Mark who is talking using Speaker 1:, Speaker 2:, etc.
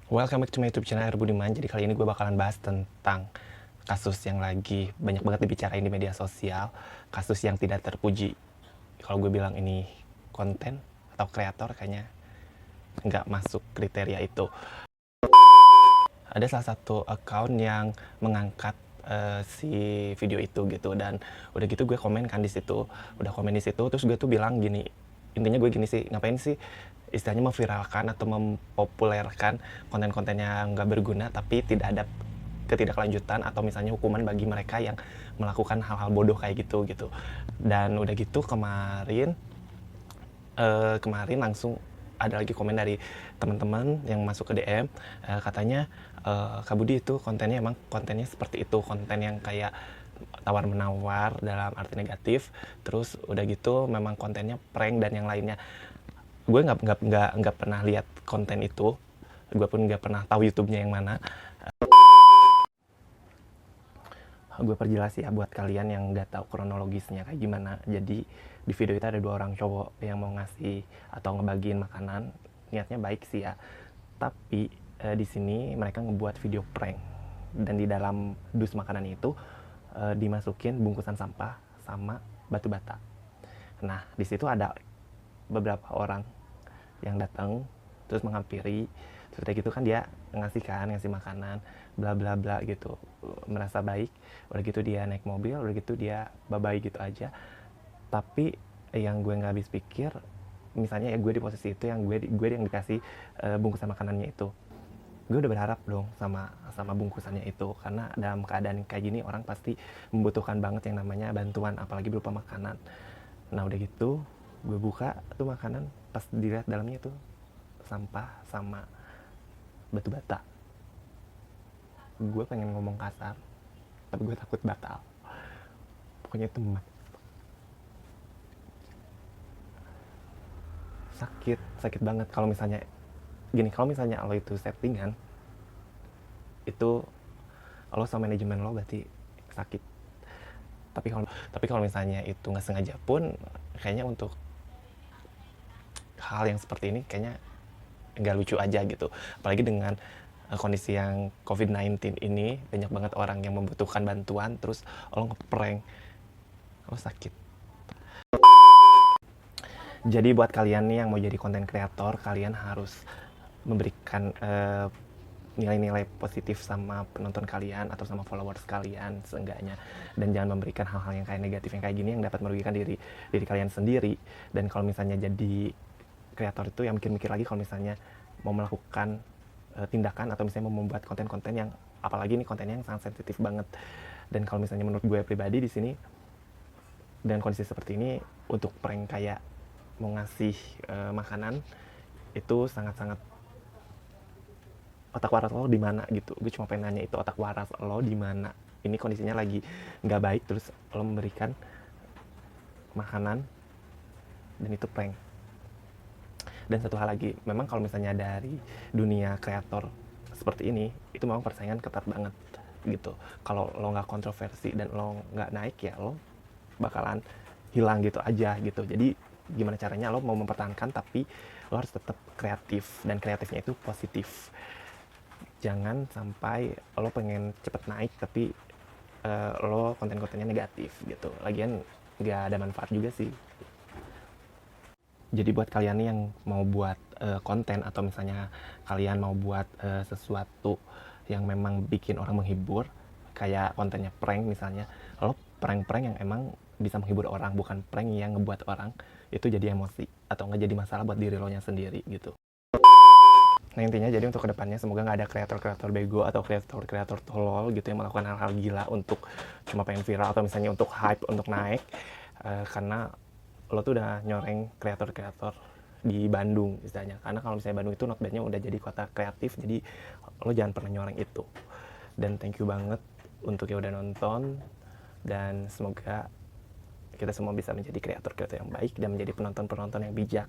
Speaker 1: Welcome back to my YouTube channel Budiman. Jadi kali ini gue bakalan bahas tentang kasus yang lagi banyak banget dibicarain di media sosial, kasus yang tidak terpuji. Kalau gue bilang ini konten atau kreator, kayaknya nggak masuk kriteria itu. Ada salah satu account yang mengangkat si video itu gitu, dan udah gitu gue komen kan di situ, terus gue tuh bilang gini, intinya gue gini sih, ngapain sih istilahnya memviralkan atau mempopulerkan konten-konten yang nggak berguna tapi tidak ada ketidaklanjutan atau misalnya hukuman bagi mereka yang melakukan hal-hal bodoh kayak gitu. Dan udah gitu kemarin langsung ada lagi komen dari teman-teman yang masuk ke DM, katanya Kak Budi itu kontennya emang kontennya seperti itu, konten yang kayak tawar-menawar dalam arti negatif, terus udah gitu memang kontennya prank dan yang lainnya. Gue nggak pernah lihat konten itu, gue pun nggak pernah tahu YouTube-nya yang mana. Gue perjelas ya buat kalian yang nggak tahu kronologisnya kayak gimana. Jadi di video itu ada dua orang cowok yang mau ngasih atau ngebagiin makanan, niatnya baik sih ya, tapi di sini mereka ngebuat video prank, dan di dalam dus makanan itu dimasukin bungkusan sampah sama batu bata. Nah di situ ada beberapa orang yang datang terus menghampiri, terus kayak gitu kan dia ngasih makanan bla bla bla gitu, merasa baik. Udah gitu dia naik mobil, udah gitu dia bye bye gitu aja. Tapi yang gue nggak habis pikir, misalnya ya gue di posisi itu, yang gue yang dikasih bungkusan makanannya itu, gue udah berharap dong sama bungkusannya itu, karena dalam keadaan kayak gini orang pasti membutuhkan banget yang namanya bantuan, apalagi berupa makanan. Nah udah gitu gue buka tuh makanan, pas dilihat dalamnya tuh sampah sama batu bata. Gue pengen ngomong kasar tapi gue takut batal. Pokoknya itu sakit banget. Kalau misalnya gini, kalau misalnya lo itu settingan, itu lo sama manajemen lo berarti sakit. Tapi kalau misalnya itu nggak sengaja pun, kayaknya untuk hal yang seperti ini kayaknya nggak lucu aja gitu. Apalagi dengan kondisi yang COVID-19 ini, banyak banget orang yang membutuhkan bantuan, terus lo ngeprank, lo sakit. Jadi buat kalian nih yang mau jadi konten kreator, kalian harus memberikan nilai-nilai positif sama penonton kalian atau sama followers kalian seenggaknya, dan jangan memberikan hal-hal yang kayak negatif yang kayak gini yang dapat merugikan diri kalian sendiri. Dan kalau misalnya jadi kreator itu yang mikir-mikir lagi kalau misalnya mau melakukan tindakan atau misalnya mau membuat konten-konten yang, apalagi ini kontennya yang sangat sensitif banget. Dan kalau misalnya menurut gue pribadi di sini dengan kondisi seperti ini, untuk prank kayak mau ngasih makanan itu sangat-sangat, otak waras lo di mana gitu. Gue cuma pengen nanya itu, otak waras lo di mana? Ini kondisinya lagi nggak baik, terus lo memberikan makanan dan itu prank. Dan satu hal lagi, memang kalau misalnya dari dunia kreator seperti ini, itu memang persaingan ketat banget gitu. Kalau lo nggak kontroversi dan lo nggak naik, ya lo bakalan hilang gitu aja gitu. Jadi gimana caranya lo mau mempertahankan tapi lo harus tetap kreatif, dan kreatifnya itu positif. Jangan sampai lo pengen cepet naik tapi lo konten-kontennya negatif gitu. Lagian nggak ada manfaat juga sih. Jadi buat kalian nih yang mau buat konten, atau misalnya kalian mau buat sesuatu yang memang bikin orang menghibur, kayak kontennya prank misalnya, lo prank-prank yang emang bisa menghibur orang, bukan prank yang ngebuat orang itu jadi emosi atau nggak jadi masalah buat diri lo nya sendiri gitu. Nah intinya jadi untuk kedepannya semoga nggak ada kreator-kreator bego atau kreator-kreator tolol gitu yang melakukan hal-hal gila untuk cuma pengen viral atau misalnya untuk hype, untuk naik. Karena lo tuh udah nyoreng kreator-kreator di Bandung istilahnya. Karena kalau misalnya Bandung itu notabene udah jadi kota kreatif, jadi lo jangan pernah nyoreng itu. Dan thank you banget untuk yang udah nonton, dan semoga kita semua bisa menjadi kreator-kreator yang baik dan menjadi penonton-penonton yang bijak.